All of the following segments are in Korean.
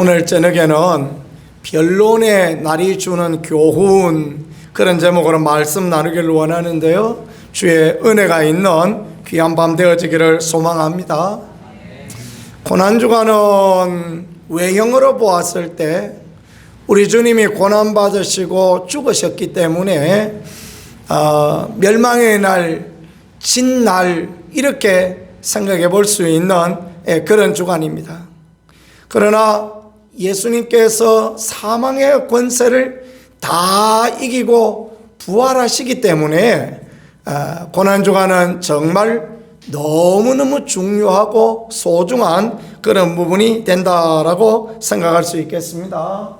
오늘 저녁에는 변론의 날이 주는 교훈, 그런 제목으로 말씀 나누기를 원하는데요, 주의 은혜가 있는 귀한 밤 되어지기를 소망합니다. 고난주간은 외형으로 보았을 때 우리 주님이 고난받으시고 죽으셨기 때문에 멸망의 날, 진날, 이렇게 생각해 볼 수 있는 그런 주간입니다. 그러나 예수님께서 사망의 권세를 다 이기고 부활하시기 때문에 고난주간은 정말 너무너무 중요하고 소중한 그런 부분이 된다라고 생각할 수 있겠습니다.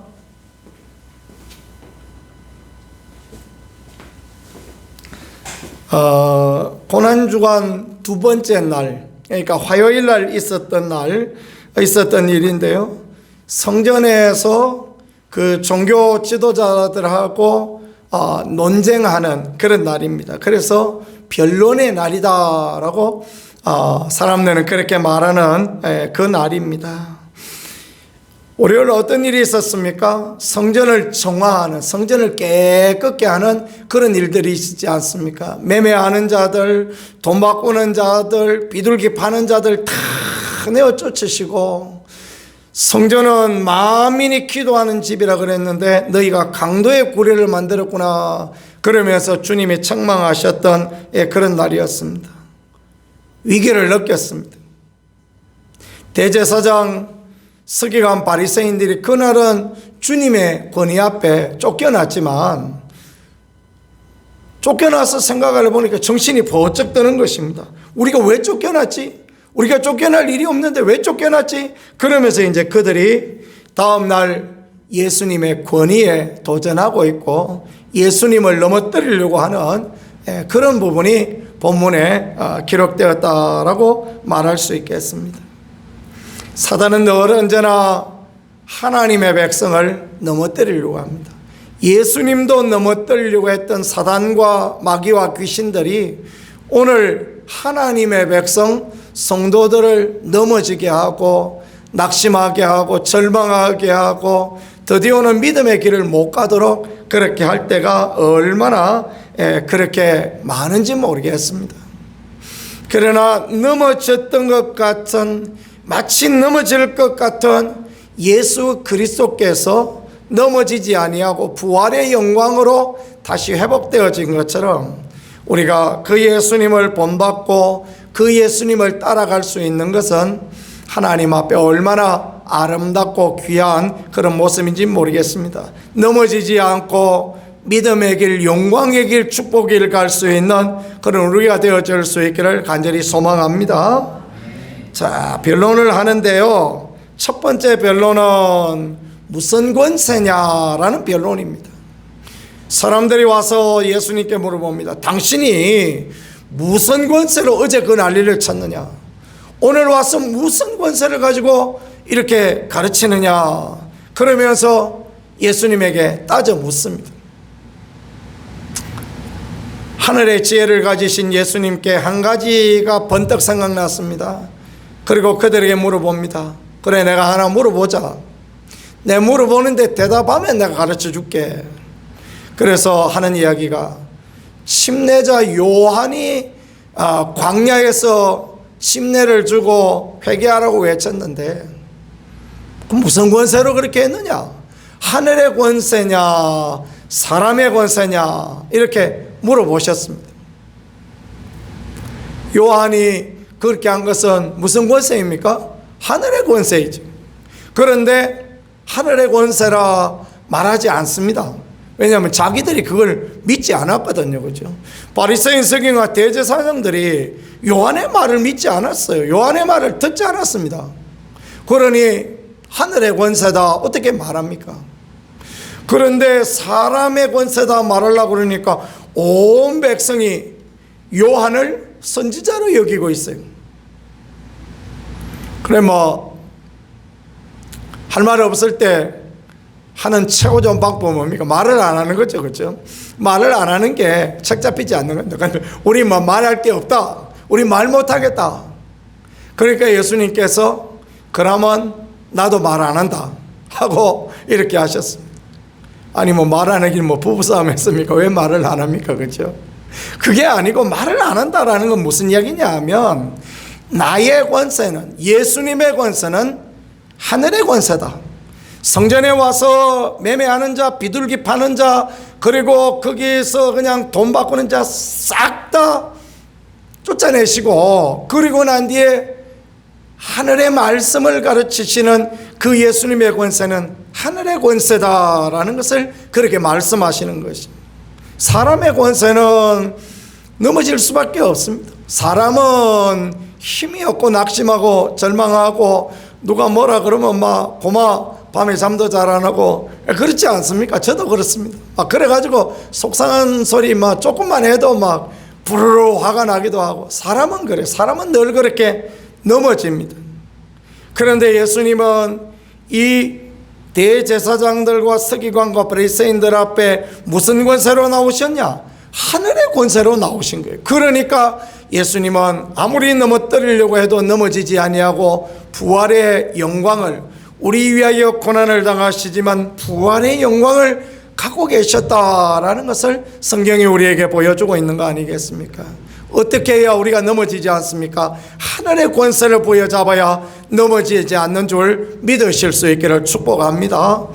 고난주간 두 번째 날, 그러니까 화요일 날 있었던 일인데요, 성전에서 그 종교 지도자들하고 논쟁하는 그런 날입니다. 그래서 변론의 날이다라고 사람들은 그렇게 말하는 그 날입니다. 월요일 어떤 일이 있었습니까? 성전을 정화하는, 성전을 깨끗게 하는 그런 일들이 있지 않습니까? 매매하는 자들, 돈 바꾸는 자들, 비둘기 파는 자들 다 내어 쫓으시고, 성전은 만민이 기도하는 집이라 그랬는데 너희가 강도의 구례를 만들었구나 그러면서 주님이 책망하셨던 그런 날이었습니다. 위기를 느꼈습니다. 대제사장, 서기관, 바리새인들이 그날은 주님의 권위 앞에 쫓겨났지만, 쫓겨나서 생각을 해보니까 정신이 번쩍 드는 것입니다. 우리가 왜 쫓겨났지? 우리가 쫓겨날 일이 없는데 왜 쫓겨났지? 그러면서 이제 그들이 다음날 예수님의 권위에 도전하고 있고 예수님을 넘어뜨리려고 하는 그런 부분이 본문에 기록되었다라고 말할 수 있겠습니다. 사단은 늘 언제나 하나님의 백성을 넘어뜨리려고 합니다. 예수님도 넘어뜨리려고 했던 사단과 마귀와 귀신들이 오늘 하나님의 백성, 성도들을 넘어지게 하고 낙심하게 하고 절망하게 하고 드디어는 믿음의 길을 못 가도록 그렇게 할 때가 얼마나 그렇게 많은지 모르겠습니다. 그러나 넘어졌던 것 같은, 마치 넘어질 것 같은 예수 그리스도께서 넘어지지 아니하고 부활의 영광으로 다시 회복되어진 것처럼 우리가 그 예수님을 본받고 그 예수님을 따라갈 수 있는 것은 하나님 앞에 얼마나 아름답고 귀한 그런 모습인지 모르겠습니다. 넘어지지 않고 믿음의 길, 영광의 길, 축복의 길 갈 수 있는 그런 우리가 되어질 수 있기를 간절히 소망합니다. 자, 변론을 하는데요, 첫 번째 변론은 무슨 권세냐라는 변론입니다. 사람들이 와서 예수님께 물어봅니다. 당신이 무슨 권세로 어제 그 난리를 쳤느냐? 오늘 와서 무슨 권세를 가지고 이렇게 가르치느냐? 그러면서 예수님에게 따져 묻습니다. 하늘의 지혜를 가지신 예수님께 한 가지가 번뜩 생각났습니다. 그리고 그들에게 물어봅니다. 그래, 내가 하나 물어보자. 내가 물어보는데 대답하면 내가 가르쳐 줄게. 그래서 하는 이야기가, 침례자 요한이 광야에서 침례를 주고 회개하라고 외쳤는데 그 무슨 권세로 그렇게 했느냐? 하늘의 권세냐 사람의 권세냐? 이렇게 물어보셨습니다. 요한이 그렇게 한 것은 무슨 권세입니까? 하늘의 권세이지. 그런데 하늘의 권세라 말하지 않습니다. 왜냐하면 자기들이 그걸 믿지 않았거든요. 그죠? 바리새인, 서기관과 대제사장들이 요한의 말을 믿지 않았어요. 요한의 말을 듣지 않았습니다. 그러니 하늘의 권세다 어떻게 말합니까? 그런데 사람의 권세다 말하려고 그러니까 온 백성이 요한을 선지자로 여기고 있어요. 그래 할 말 없을 때 하는 최고 좋은 방법은 뭡니까? 말을 안 하는 거죠. 그렇죠? 말을 안 하는 게 책 잡히지 않는 겁니다. 우리 말할 게 없다. 우리 말 못하겠다. 그러니까 예수님께서 그러면 나도 말 안 한다. 하고 이렇게 하셨습니다. 아니 뭐 말 안 하긴 뭐 부부싸움 했습니까? 왜 말을 안 합니까? 그죠? 그게 아니고 말을 안 한다라는 건 무슨 이야기냐 하면 나의 권세는, 예수님의 권세는 하늘의 권세다. 성전에 와서 매매하는 자, 비둘기 파는 자, 그리고 거기에서 그냥 돈 바꾸는 자 싹 다 쫓아내시고, 그리고 난 뒤에 하늘의 말씀을 가르치시는 그 예수님의 권세는 하늘의 권세다라는 것을 그렇게 말씀하시는 것입니다. 사람의 권세는 넘어질 수밖에 없습니다. 사람은 힘이 없고 낙심하고 절망하고 누가 뭐라 그러면 막 고마 밤에 잠도 잘 안 하고 그렇지 않습니까? 저도 그렇습니다. 그래가지고 속상한 소리 막 조금만 해도 막 부르르 화가 나기도 하고, 사람은 그래. 사람은 늘 그렇게 넘어집니다. 그런데 예수님은 이 대제사장들과 서기관과 바리새인들 앞에 무슨 권세로 나오셨냐? 하늘의 권세로 나오신 거예요. 그러니까 예수님은 아무리 넘어뜨리려고 해도 넘어지지 아니하고 부활의 영광을, 우리 위하여 고난을 당하시지만 부활의 영광을 갖고 계셨다라는 것을 성경이 우리에게 보여주고 있는 거 아니겠습니까? 어떻게 해야 우리가 넘어지지 않습니까? 하늘의 권세를 부여잡아야 넘어지지 않는 줄 믿으실 수 있기를 축복합니다.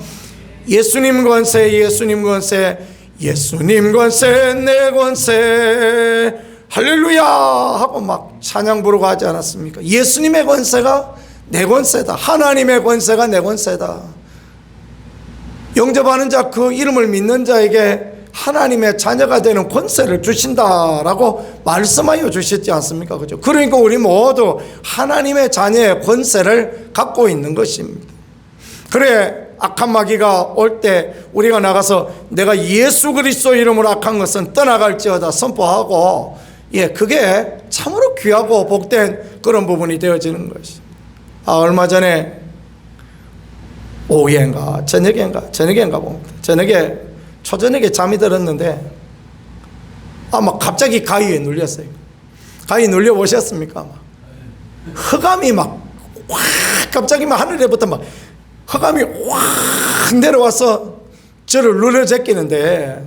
예수님 권세, 예수님 권세, 예수님 권세, 내 권세, 할렐루야 하고 막 찬양 부르고 하지 않았습니까? 예수님의 권세가 내 권세다. 하나님의 권세가 내 권세다. 영접하는 자, 그 이름을 믿는 자에게 하나님의 자녀가 되는 권세를 주신다라고 말씀하여 주셨지 않습니까? 그죠? 그러니까 우리 모두 하나님의 자녀의 권세를 갖고 있는 것입니다. 그래, 악한 마귀가 올 때 우리가 나가서 내가 예수 그리스도 이름으로 악한 것은 떠나갈지어다 선포하고, 그게 참으로 귀하고 복된 그런 부분이 되어지는 것입니다. 얼마 전에 오후인가 저녁인가 봅니다. 초저녁에 잠이 들었는데 막 갑자기 가위에 눌렸어요. 가위 눌려 보셨습니까? 흑암이 막 확 갑자기 막 하늘에부터 막 흑암이 확 내려와서 저를 눌러 제끼는데,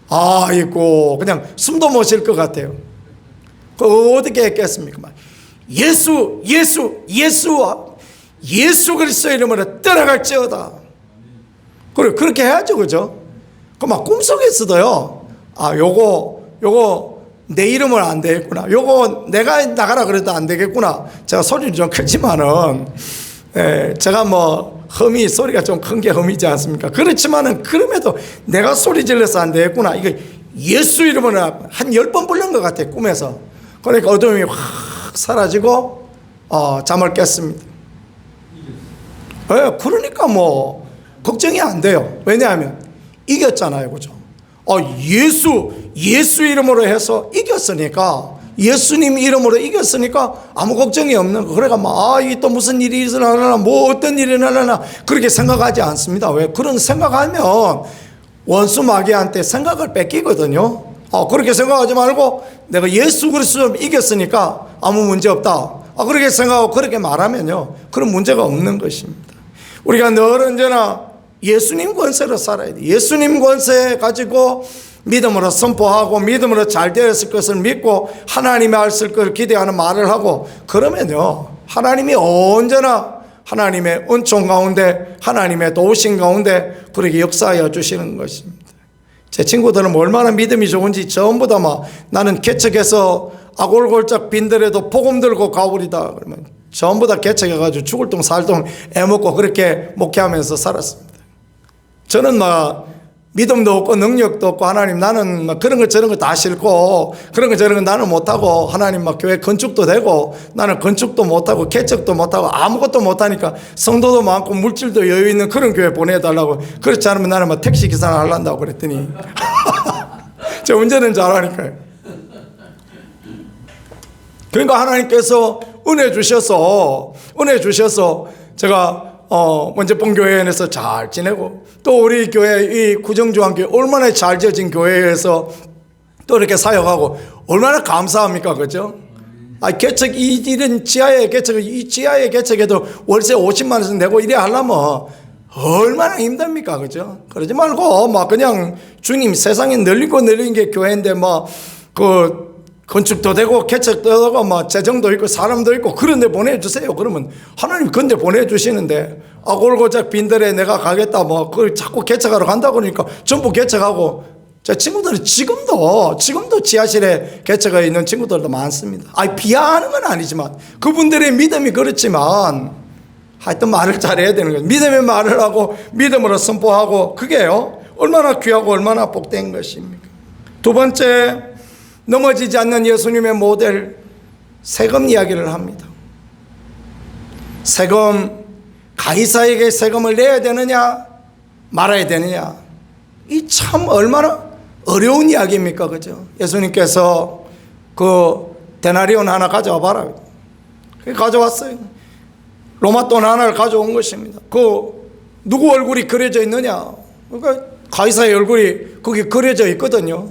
아이고 그냥 숨도 못 쉴 것 같아요. 어떻게 했겠습니까? 예수 그리스도 이름으로 떠나갈지어다. 그래, 그렇게 해야죠. 그죠? 막 꿈속에서도요, 요거 내 이름은 안 되겠구나, 요거 내가 나가라 그래도 안 되겠구나. 제가 소리는 좀 크지만은, 제가 뭐 소리가 좀 큰 게 흠이지 않습니까? 그렇지만은 그럼에도 내가 소리 질러서 안 되겠구나, 이거 예수 이름으로 한 10번 부른 것 같아요, 꿈에서. 그러니까 어둠이 확 사라지고 잠을 깼습니다. 그러니까 뭐 걱정이 안 돼요. 왜냐하면 이겼잖아요. 그죠? 예수 이름으로 해서 이겼으니까, 예수님 이름으로 이겼으니까 아무 걱정이 없는 거. 그러니까 이게 또 무슨 일이 일어나려나, 뭐 어떤 일이 일어나려나 그렇게 생각하지 않습니다. 왜? 그런 생각하면 원수 마귀한테 생각을 뺏기거든요. 그렇게 생각하지 말고 내가 예수 그리스도 이겼으니까 아무 문제 없다, 그렇게 생각하고 그렇게 말하면요, 그런 문제가 없는 것입니다. 우리가 늘 언제나 예수님 권세로 살아야 돼. 예수님 권세 가지고 믿음으로 선포하고 믿음으로 잘 되었을 것을 믿고 하나님이 하실 것을 기대하는 말을 하고, 그러면요 하나님이 언제나 하나님의 은총 가운데, 하나님의 도우심 가운데 그렇게 역사하여 주시는 것입니다. 제 친구들은 얼마나 믿음이 좋은지 전부 다 나는 개척해서 아골골짝 빈들에도 복음 들고 가버리다 그러면 전부 다 개척해가지고 죽을 똥 살 똥 애먹고 그렇게 목회하면서 살았습니다. 저는 믿음도 없고 능력도 없고, 하나님 나는 그런 거 저런 거 다 싫고 그런 거 저런 거 나는 못하고, 하나님 교회 건축도 되고 나는 건축도 못하고 개척도 못하고 아무것도 못하니까 성도도 많고 물질도 여유 있는 그런 교회 보내달라고, 그렇지 않으면 나는 택시 기사를 하려고 그랬더니 제가 운전은 잘하니까요. 그러니까 하나님께서 은혜 주셔서 제가 원제봉 교회에서 잘 지내고, 또 우리 교회 이 구정주한교회 얼마나 잘 지어진 교회에서 또 이렇게 사역하고 얼마나 감사합니까? 그죠? 개척, 이런 지하에 개척, 이 지하에 개척해도 월세 50만 원씩 내고 이래 하려면 얼마나 힘듭니까? 그죠? 그러지 말고 막 그냥 주님 세상에 널리고 널린 게 교회인데 뭐 그 건축도 되고 개척도 되고 뭐 재정도 있고 사람도 있고 그런 데 보내주세요. 그러면 하나님 그런 데 보내주시는데 골고작 빈들에 내가 가겠다 뭐 그걸 자꾸 개척하러 간다 그러니까 전부 개척하고 제 친구들은 지금도 지하실에 개척해 있는 친구들도 많습니다. 비하하는 건 아니지만 그분들의 믿음이 그렇지만 하여튼 말을 잘해야 되는 거예요. 믿음의 말을 하고 믿음으로 선포하고 그게요 얼마나 귀하고 얼마나 복된 것입니까? 두 번째, 넘어지지 않는 예수님의 모델 세금 이야기를 합니다. 세금, 가이사에게 세금을 내야 되느냐 말아야 되느냐, 이 참 얼마나 어려운 이야기입니까? 그죠? 예수님께서 그 데나리온 하나 가져와 봐라. 가져왔어요. 로마 돈 하나를 가져온 것입니다. 그 누구 얼굴이 그려져 있느냐? 그러니까 가이사의 얼굴이 거기 그려져 있거든요.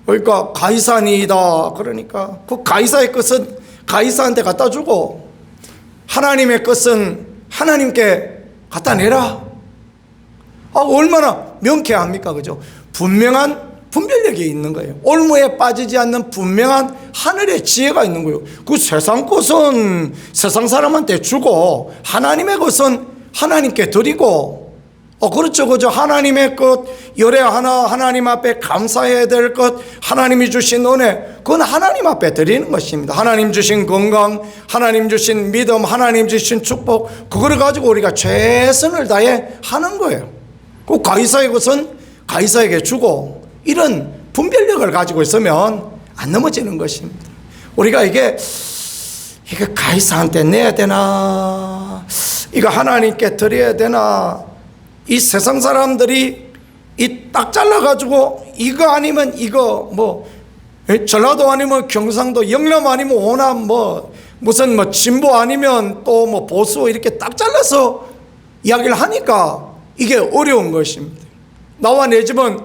그러니까 가이사니이다. 그러니까 그 가이사의 것은 가이사한테 갖다 주고 하나님의 것은 하나님께 갖다 내라. 얼마나 명쾌합니까? 그죠? 분명한 분별력이 있는 거예요. 올무에 빠지지 않는 분명한 하늘의 지혜가 있는 거예요. 그 세상 것은 세상 사람한테 주고 하나님의 것은 하나님께 드리고, 그렇죠, 그죠? 하나님의 것, 열애 하나 하나님 앞에 감사해야 될 것, 하나님이 주신 은혜, 그건 하나님 앞에 드리는 것입니다. 하나님 주신 건강, 하나님 주신 믿음, 하나님 주신 축복, 그거를 가지고 우리가 최선을 다해 하는 거예요. 그 가이사의 것은 가이사에게 주고, 이런 분별력을 가지고 있으면 안 넘어지는 것입니다. 우리가 이게 가이사한테 내야 되나, 이거 하나님께 드려야 되나, 이 세상 사람들이 이 딱 잘라가지고 이거 아니면 이거 뭐 전라도 아니면 경상도, 영남 아니면 호남, 뭐 무슨 뭐 진보 아니면 또 뭐 보수, 이렇게 딱 잘라서 이야기를 하니까 이게 어려운 것입니다. 나와 내 집은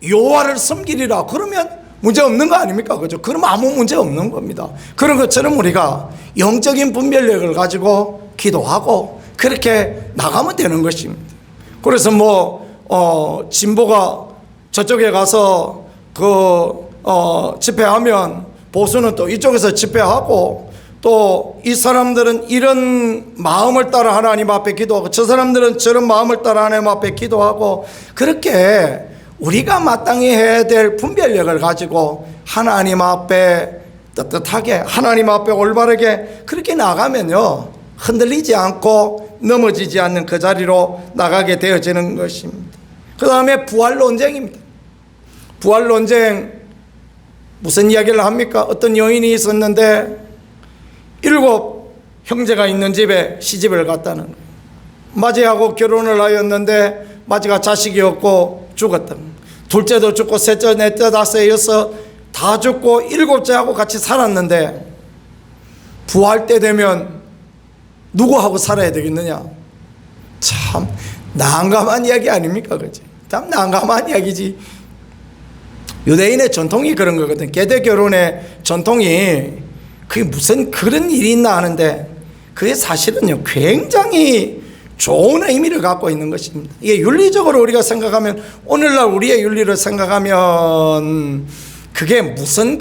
여호와를 섬기리라 그러면 문제 없는 거 아닙니까? 그죠? 그러면 아무 문제 없는 겁니다. 그런 것처럼 우리가 영적인 분별력을 가지고 기도하고 그렇게 나가면 되는 것입니다. 그래서 진보가 저쪽에 가서 집회하면 보수는 또 이쪽에서 집회하고, 또 이 사람들은 이런 마음을 따라 하나님 앞에 기도하고 저 사람들은 저런 마음을 따라 하나님 앞에 기도하고, 그렇게 우리가 마땅히 해야 될 분별력을 가지고 하나님 앞에 떳떳하게, 하나님 앞에 올바르게 그렇게 나가면요 흔들리지 않고 넘어지지 않는 그 자리로 나가게 되어지는 것입니다. 그 다음에 부활 논쟁입니다. 부활 논쟁 무슨 이야기를 합니까? 어떤 여인이 있었는데 7 형제가 있는 집에 시집을 갔다는 거예요. 맞이하고 결혼을 하였는데 맞이가 자식이 없고 죽었다. 둘째도 죽고 셋째, 넷째, 다섯째, 여섯 다 죽고 7째하고 같이 살았는데 부활 때 되면 누구하고 살아야 되겠느냐? 참 난감한 이야기 아닙니까? 그치? 참 난감한 이야기지. 유대인의 전통이 그런 거거든. 계대 결혼의 전통이 그게 무슨 그런 일이 있나 하는데, 그게 사실은요 굉장히 좋은 의미를 갖고 있는 것입니다. 이게 윤리적으로 우리가 생각하면, 오늘날 우리의 윤리를 생각하면 그게 무슨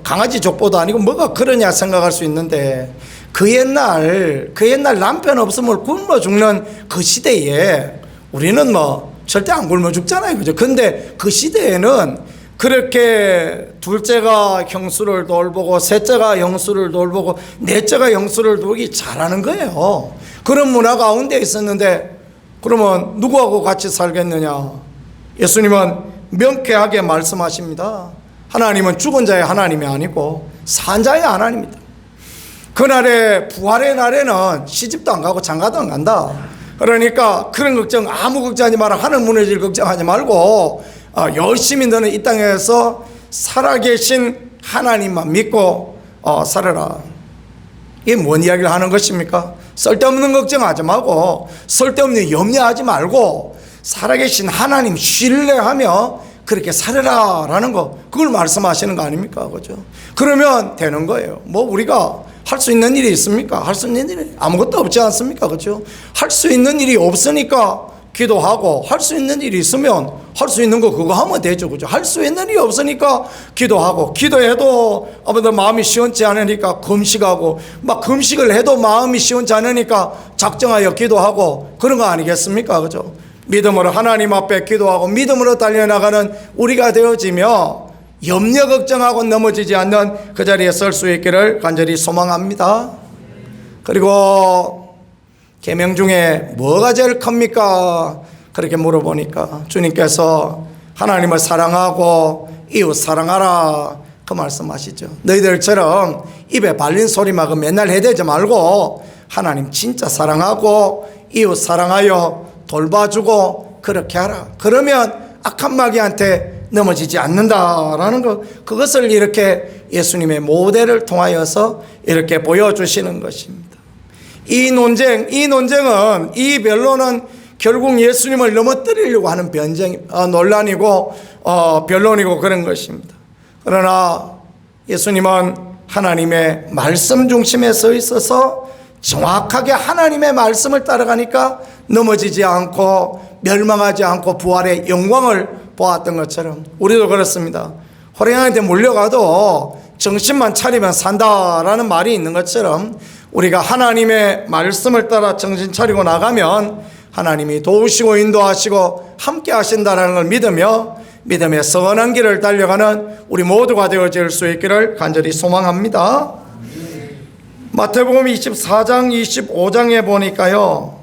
강아지 족보도 아니고 뭐가 그러냐 생각할 수 있는데, 그 옛날 남편 없으면 굶어 죽는 그 시대에 우리는 절대 안 굶어 죽잖아요. 그죠? 근데 그 시대에는 그렇게 둘째가 형수를 돌보고 셋째가 형수를 돌보고 넷째가 형수를 돌보기 잘하는 거예요. 그런 문화 가운데 있었는데, 그러면 누구하고 같이 살겠느냐? 예수님은 명쾌하게 말씀하십니다. 하나님은 죽은 자의 하나님이 아니고 산 자의 하나님입니다. 그날에 부활의 날에는 시집도 안 가고 장가도 안 간다. 그러니까 그런 걱정 아무 걱정하지 마라. 하늘 무너질 걱정하지 말고 열심히 너는 이 땅에서 살아계신 하나님만 믿고 살아라. 이게 뭔 이야기를 하는 것입니까? 쓸데없는 걱정하지 말고 쓸데없는 염려하지 말고 살아계신 하나님 신뢰하며 그렇게 살아라라는 거, 그걸 말씀하시는 거 아닙니까? 그죠? 그러면 되는 거예요. 뭐 우리가 할 수 있는 일이 있습니까? 할 수 있는 일이 아무것도 없지 않습니까? 그죠? 할 수 있는 일이 없으니까 기도하고, 할 수 있는 일이 있으면 할 수 있는 거 그거 하면 되죠. 그죠? 할 수 있는 일이 없으니까 기도하고, 기도해도 아무튼 마음이 시원치 않으니까 금식하고, 막 금식을 해도 마음이 시원치 않으니까 작정하여 기도하고, 그런 거 아니겠습니까? 그죠? 믿음으로 하나님 앞에 기도하고 믿음으로 달려나가는 우리가 되어지며 염려 걱정하고 넘어지지 않는 그 자리에 설 수 있기를 간절히 소망합니다. 그리고 계명 중에 뭐가 제일 큽니까? 그렇게 물어보니까 주님께서 하나님을 사랑하고 이웃 사랑하라, 그 말씀하시죠. 너희들처럼 입에 발린 소리만 맨날 해대지 말고 하나님 진짜 사랑하고 이웃 사랑하여 돌봐주고 그렇게 하라. 그러면 악한 마귀한테 넘어지지 않는다라는 것, 그것을 이렇게 예수님의 모델을 통하여서 이렇게 보여주시는 것입니다. 이 논쟁은, 이 변론은 결국 예수님을 넘어뜨리려고 하는 논란이고 변론이고 그런 것입니다. 그러나 예수님은 하나님의 말씀 중심에 서 있어서 정확하게 하나님의 말씀을 따라가니까 넘어지지 않고 멸망하지 않고 부활의 영광을 보았던 것처럼 우리도 그렇습니다. 호랭이한테 물려가도 정신만 차리면 산다라는 말이 있는 것처럼 우리가 하나님의 말씀을 따라 정신 차리고 나가면 하나님이 도우시고 인도하시고 함께 하신다는 걸 믿으며 믿음의 선한 길을 달려가는 우리 모두가 되어질 수 있기를 간절히 소망합니다. 마태복음 24장 25장에 보니까요,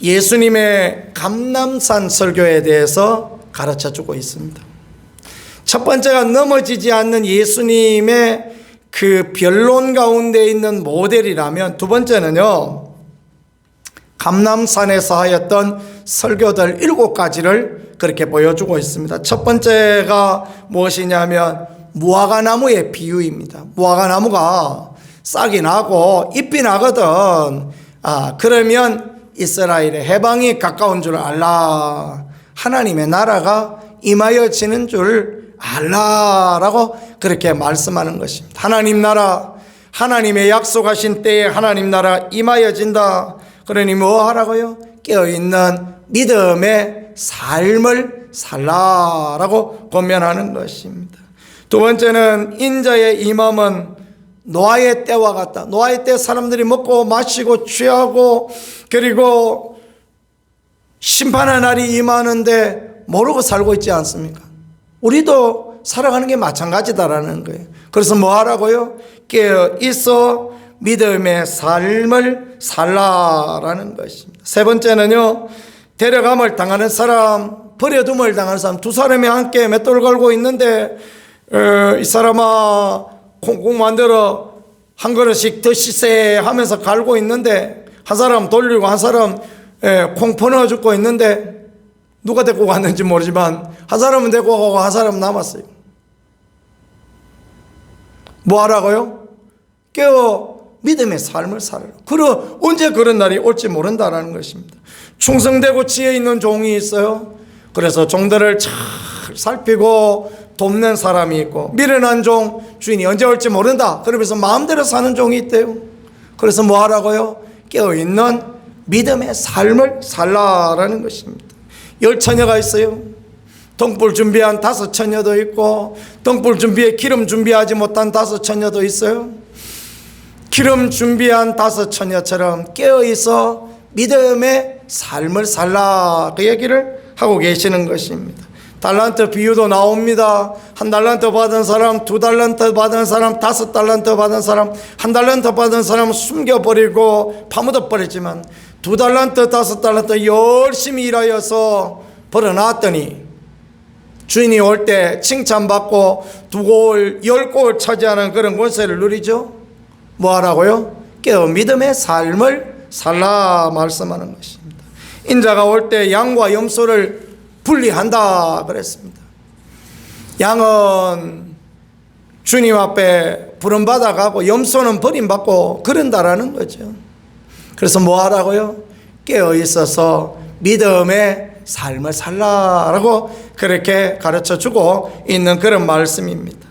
예수님의 감람산 설교에 대해서 가르쳐주고 있습니다. 첫 번째가 넘어지지 않는 예수님의 그 변론 가운데 있는 모델이라면, 두 번째는요, 감람산에서 하였던 설교들 7가지를 그렇게 보여주고 있습니다. 첫 번째가 무엇이냐면 무화과나무의 비유입니다. 무화과나무가 싹이 나고 잎이 나거든. 그러면 이스라엘의 해방이 가까운 줄 알라. 하나님의 나라가 임하여지는 줄 알라라고 그렇게 말씀하는 것입니다. 하나님 나라, 하나님의 약속하신 때에 하나님 나라 임하여진다. 그러니 뭐 하라고요? 깨어있는 믿음의 삶을 살라라고 권면하는 것입니다. 두 번째는 인자의 임함은 노아의 때와 같다. 노아의 때 사람들이 먹고 마시고 취하고 그리고 심판의 날이 임하는데 모르고 살고 있지 않습니까? 우리도 살아가는 게 마찬가지다라는 거예요. 그래서 뭐 하라고요? 깨어 있어 믿음의 삶을 살라라는 것입니다. 세 번째는요, 데려감을 당하는 사람, 버려둠을 당하는 사람, 두 사람이 함께 맷돌 걸고 있는데 이 사람아 콩콩 만들어 한 그릇씩 더 씻세 하면서 갈고 있는데 한 사람 돌리고 한 사람 콩 퍼넣어 주고 있는데 누가 데리고 갔는지 모르지만 한 사람은 데리고 가고 한 사람은 남았어요. 뭐 하라고요? 깨어 믿음의 삶을 살아라. 언제 그런 날이 올지 모른다라는 것입니다. 충성되고 지혜 있는 종이 있어요. 그래서 종들을 잘 살피고 돕는 사람이 있고, 미련한 종, 주인이 언제 올지 모른다 그러면서 마음대로 사는 종이 있대요. 그래서 뭐 하라고요? 깨어있는 믿음의 삶을 살라라는 것입니다. 10처녀가 있어요. 등불 준비한 5처녀도 있고, 등불 준비에 기름 준비하지 못한 5처녀도 있어요. 기름 준비한 5처녀처럼 깨어있어 믿음의 삶을 살라, 그 얘기를 하고 계시는 것입니다. 달란트 비유도 나옵니다. 1달란트 받은 사람, 2달란트 받은 사람, 5달란트 받은 사람, 1달란트 받은 사람 숨겨버리고 파묻어버렸지만 2달란트, 5달란트 열심히 일하여서 벌어놨더니 주인이 올 때 칭찬받고 2골, 10골 차지하는 그런 권세를 누리죠. 뭐 하라고요? 깨어 믿음의 삶을 살라 말씀하는 것입니다. 인자가 올 때 양과 염소를 분리한다 그랬습니다. 양은 주님 앞에 부름받아가고 염소는 버림받고 그런다라는 거죠. 그래서 뭐 하라고요? 깨어 있어서 믿음의 삶을 살라라고 그렇게 가르쳐주고 있는 그런 말씀입니다.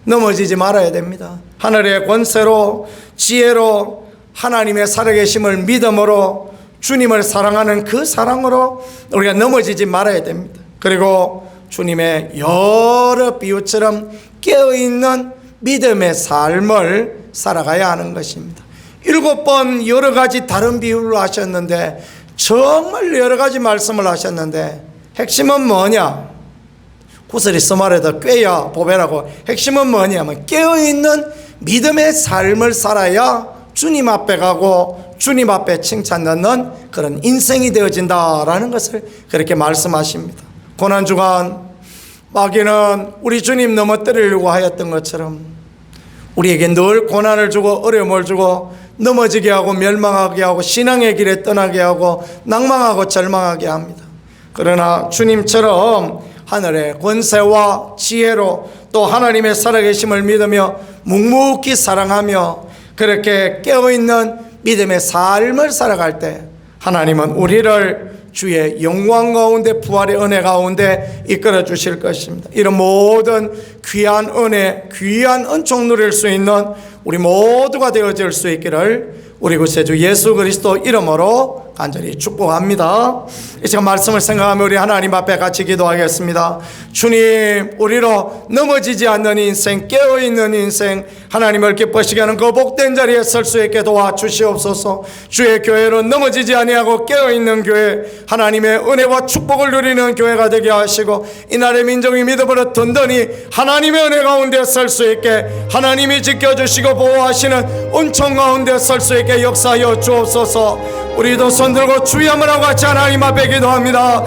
넘어지지 말아야 됩니다. 하늘의 권세로, 지혜로, 하나님의 살아계심을 믿음으로, 주님을 사랑하는 그 사랑으로 우리가 넘어지지 말아야 됩니다. 그리고 주님의 여러 비유처럼 깨어있는 믿음의 삶을 살아가야 하는 것입니다. 7번 여러 가지 다른 비유를 하셨는데, 정말 여러 가지 말씀을 하셨는데, 핵심은 뭐냐? 구슬이 써말에다 꿰야 보배라고. 핵심은 뭐냐면 깨어있는 믿음의 삶을 살아야 주님 앞에 가고 주님 앞에 칭찬 받는 그런 인생이 되어진다라는 것을 그렇게 말씀하십니다. 고난주간 마귀는 우리 주님 넘어뜨리려고 하였던 것처럼 우리에게 늘 고난을 주고 어려움을 주고 넘어지게 하고 멸망하게 하고 신앙의 길에 떠나게 하고 낭망하고 절망하게 합니다. 그러나 주님처럼 하늘의 권세와 지혜로 또 하나님의 살아계심을 믿으며 묵묵히 사랑하며 그렇게 깨어있는 믿음의 삶을 살아갈 때 하나님은 우리를 주의 영광 가운데, 부활의 은혜 가운데 이끌어 주실 것입니다. 이런 모든 귀한 은혜, 귀한 은총 누릴 수 있는 우리 모두가 되어질 수 있기를 우리 구세주 예수 그리스도 이름으로 간절히 축복합니다. 이 시간 말씀을 생각하며 우리 하나님 앞에 같이 기도하겠습니다. 주님, 우리로 넘어지지 않는 인생, 깨어있는 인생, 하나님을 기쁘시게 하는 그 복된 자리에 설 수 있게 도와주시옵소서. 주의 교회로 넘어지지 아니하고 깨어있는 교회, 하나님의 은혜와 축복을 누리는 교회가 되게 하시고 이 나라의 민족이 믿음으로 든든히 하나님의 은혜 가운데 설 수 있게, 하나님이 지켜주시고 보호하시는 은총 가운데 설 수 있게 역사하여 주옵소서. 우리도 손들고 주여 한번 하고 같이 하나님 앞에 기도합니다.